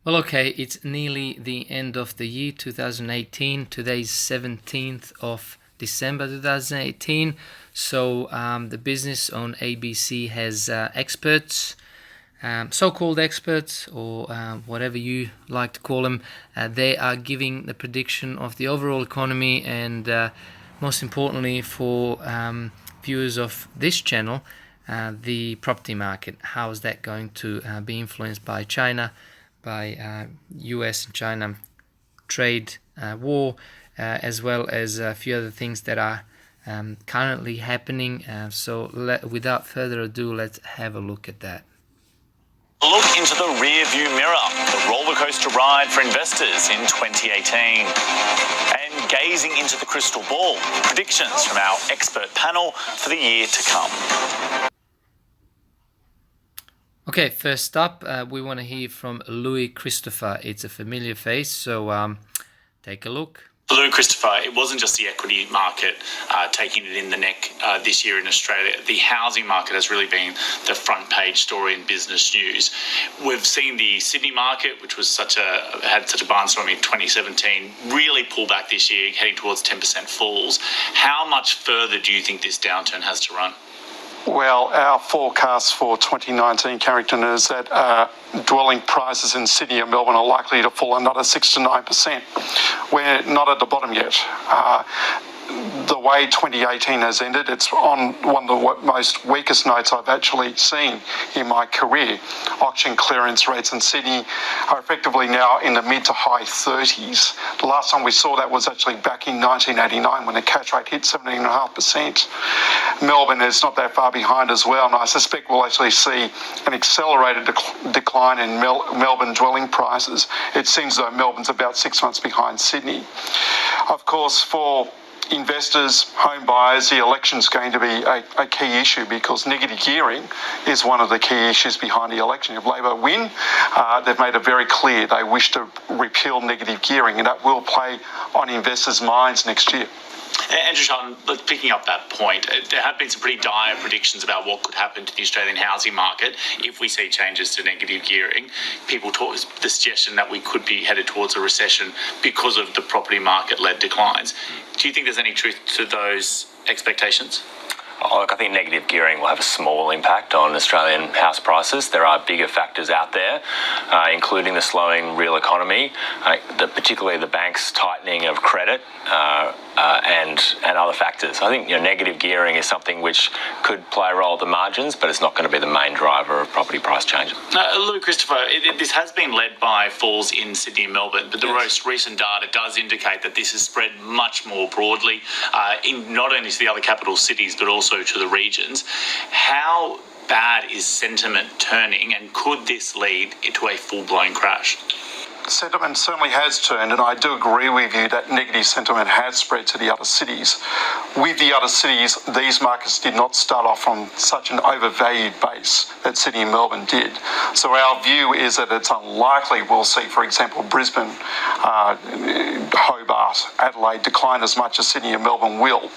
Well, okay, it's nearly the end of the year 2018. Today's 17th of December 2018. So the business on ABC has experts, so-called experts, or whatever you like to call them. They are giving the prediction of the overall economy and most importantly for viewers of this channel, the property market. How is that going to be influenced by China, by US and China trade war, as well as a few other things that are currently happening. So without further ado, let's have a look at that. Look into the rear view mirror, the rollercoaster ride for investors in 2018. And gazing into the crystal ball, predictions from our expert panel for the year to come. Okay, first up, we want to hear from Louis Christopher. It's a familiar face, so take a look. Louis Christopher, it wasn't just the equity market taking it in the neck this year in Australia. The housing market has really been the front page story in business news. We've seen the Sydney market, which was had such a barnstorm in 2017, really pull back this year, heading towards 10% falls. How much further do you think this downturn has to run? Well, our forecast for 2019, Carrington, is that dwelling prices in Sydney and Melbourne are likely to fall another 6 to 9%. We're not at the bottom yet. The way 2018 has ended, it's on one of the most weakest notes I've actually seen in my career. Auction clearance rates in Sydney are effectively now in the mid to high 30s. The last time we saw that was actually back in 1989 when the cash rate hit 17.5%. Melbourne is not that far behind as well, and I suspect we'll actually see an accelerated decline in Melbourne dwelling prices. It seems though Melbourne's about 6 months behind Sydney. Of course, for investors, home buyers, the election's going to be a key issue because negative gearing is one of the key issues behind the election. If Labor win, they've made it very clear they wish to repeal negative gearing, and that will play on investors' minds next year. Andrew Charlton, picking up that point, there have been some pretty dire predictions about what could happen to the Australian housing market if we see changes to negative gearing. People talk the suggestion that we could be headed towards a recession because of the property market-led declines. Do you think there's any truth to those expectations? Oh, look, I think negative gearing will have a small impact on Australian house prices. There are bigger factors out there, including the slowing real economy, particularly the banks' tightening of credit and other factors. I think negative gearing is something which could play a role at the margins, but it's not going to be the main driver of property price changes. Louis Christopher, this has been led by falls in Sydney and Melbourne, but the most recent data does indicate that this has spread much more broadly, in not only to the other capital cities, but also to the regions. How bad is sentiment turning, and could this lead into a full-blown crash? Sentiment certainly has turned, and I do agree with you that negative sentiment has spread to the other cities. With the other cities, these markets did not start off from such an overvalued base that Sydney and Melbourne did. So our view is that it's unlikely we'll see, for example, Brisbane, Hobart, Adelaide decline as much as Sydney and Melbourne will.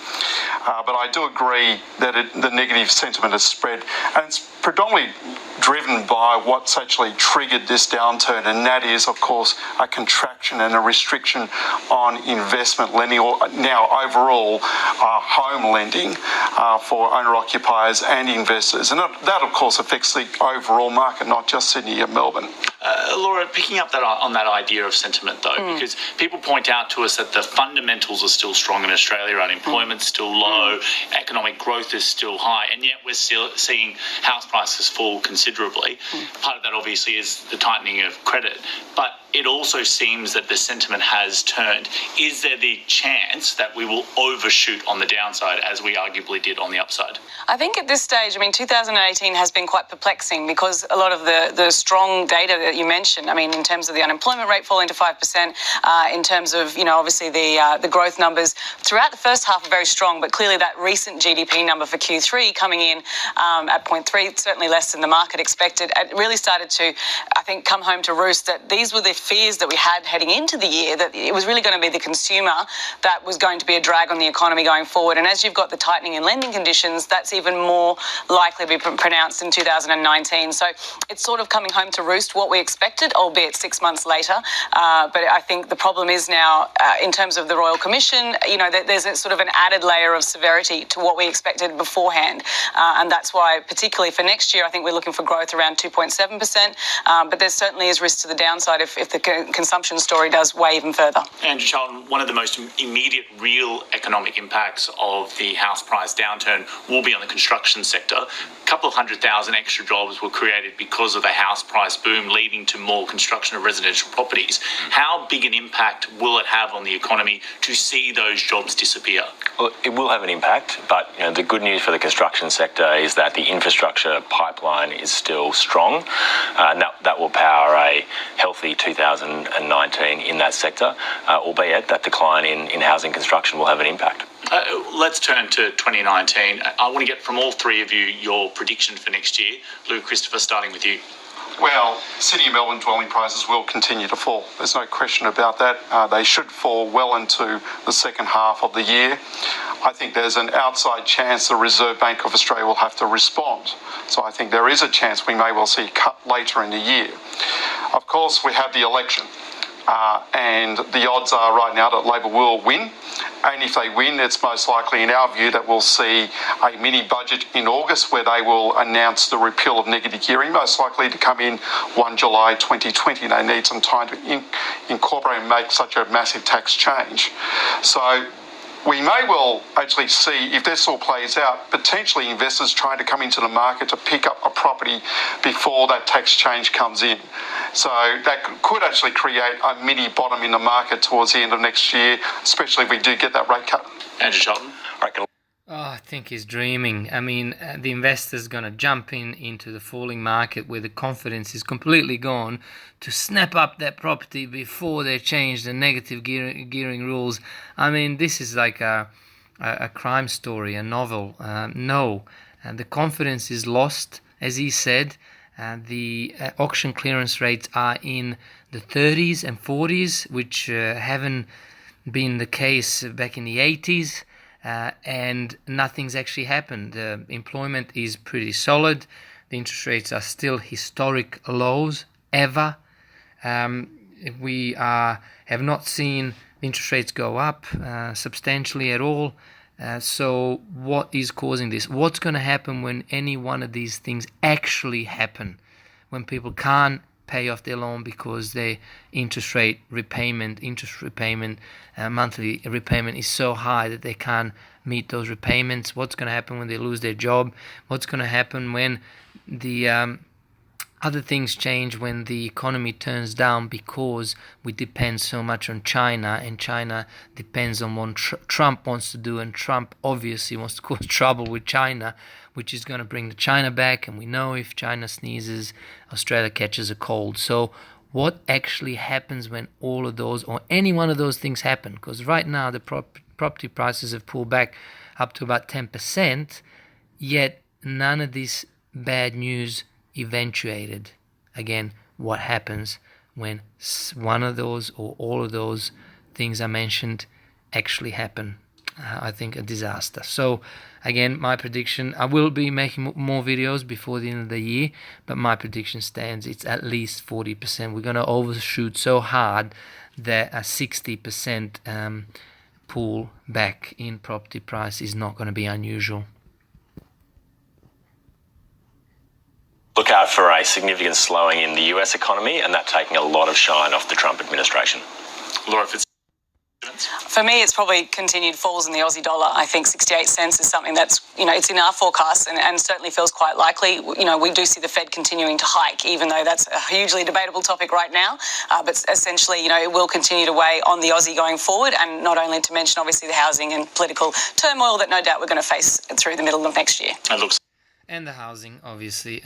But I do agree that the negative sentiment has spread, and it's predominantly driven by what's actually triggered this downturn, and that is, of course, a contraction and a restriction on investment lending, or now overall home lending for owner-occupiers and investors. And that, of course, affects the overall market, not just Sydney and Melbourne. Laura, picking up on that idea of sentiment, though, because people point out to us that the fundamentals are still strong in Australia, unemployment's still low, economic growth is still high, and yet we're still seeing house prices fall considerably. Part of that, obviously, is the tightening of credit, but it also seems that the sentiment has turned. Is there the chance that we will overshoot on the downside as we arguably did on the upside? I think at this stage, 2018 has been quite perplexing because a lot of the strong data that you mentioned, in terms of the unemployment rate falling to 5%, in terms of, obviously the growth numbers throughout the first half are very strong, but clearly that recent GDP number for Q3 coming in at 0.3, certainly less than the market expected, it really started to, I think, come home to roost that these were the fears that we had heading into the year, that it was really going to be the consumer that was going to be a drag on the economy going forward. And as you've got the tightening in lending conditions, that's even more likely to be pronounced in 2019. So it's sort of coming home to roost what we expected, albeit 6 months later. But I think the problem is now, in terms of the Royal Commission, there's a sort of an added layer of severity to what we expected beforehand. And that's why, particularly for next year, I think we're looking for growth around 2.7%. But there certainly is risk to the downside if the consumption story does weigh even further. Andrew Charlton, one of the most immediate real economic impacts of the house price downturn will be on the construction sector. A couple of 100,000 extra jobs were created because of the house price boom, leading to more construction of residential properties. How big an impact will it have on the economy to see those jobs disappear? Well, it will have an impact, but the good news for the construction sector is that the infrastructure pipeline is still strong, and that will power a healthy 2019 in that sector, albeit that decline in housing construction will have an impact. Let's turn to 2019. I want to get from all three of you your prediction for next year. Lou, Christopher, starting with you. Well, City of Melbourne dwelling prices will continue to fall. There's no question about that. They should fall well into the second half of the year. I think there's an outside chance the Reserve Bank of Australia will have to respond. So I think there is a chance we may well see a cut later in the year. Of course, we have the election. And the odds are right now that Labor will win. And if they win, it's most likely, in our view, that we'll see a mini budget in August where they will announce the repeal of negative gearing, most likely to come in 1 July 2020. They need some time to incorporate and make such a massive tax change. So we may well actually see, if this all plays out, potentially investors trying to come into the market to pick up a property before that tax change comes in. So that could actually create a mini bottom in the market towards the end of next year, especially if we do get that rate cut. Andrew Charlton. I think he's dreaming. I mean, the investor's going to jump into the falling market where the confidence is completely gone to snap up that property before they change the negative gearing rules. I mean, this is like a crime story, a novel. No, the confidence is lost, as he said. The auction clearance rates are in the 30s and 40s, which haven't been the case back in the 80s. And nothing's actually happened. Employment is pretty solid. The interest rates are still historic lows ever. We have not seen interest rates go up substantially at all. So what is causing this? What's going to happen when any one of these things actually happen? When people can't pay off their loan because their interest repayment, monthly repayment is so high that they can't meet those repayments. What's going to happen when they lose their job? What's going to happen when the other things change, when the economy turns down because we depend so much on China, and China depends on what Trump wants to do, and Trump obviously wants to cause trouble with China, which is going to bring the China back, and we know if China sneezes, Australia catches a cold. So what actually happens when all of those, or any one of those things happen? Because right now the property prices have pulled back up to about 10%, yet none of this bad news eventuated. Again, what happens when one of those or all of those things I mentioned actually happen? I think a disaster. So again, my prediction, I will be making more videos before the end of the year, but my prediction stands. It's at least 40%. We're going to overshoot so hard that a 60% pull back in property price is not going to be unusual. Look out for a significant slowing in the US economy, and that taking a lot of shine off the Trump administration. Laura, for me, it's probably continued falls in the Aussie dollar. I think 68 cents is something that's, it's in our forecast and certainly feels quite likely. We do see the Fed continuing to hike, even though that's a hugely debatable topic right now. But essentially, it will continue to weigh on the Aussie going forward, and not only to mention, obviously, the housing and political turmoil that no doubt we're going to face through the middle of next year. And the housing, obviously.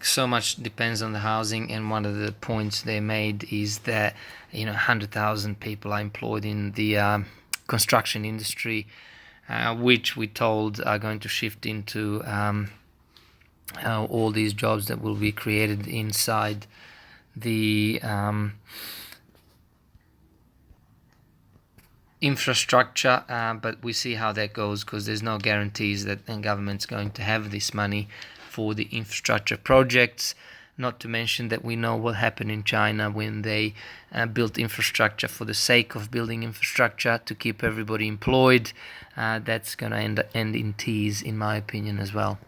So much depends on the housing, and one of the points they made is that 100,000 people are employed in the construction industry, which we told are going to shift into all these jobs that will be created inside the infrastructure, but we see how that goes, because there's no guarantees that the government's going to have this money for the infrastructure projects. Not to mention that we know what happened in China when they built infrastructure for the sake of building infrastructure to keep everybody employed. That's going to end in tears, in my opinion, as well.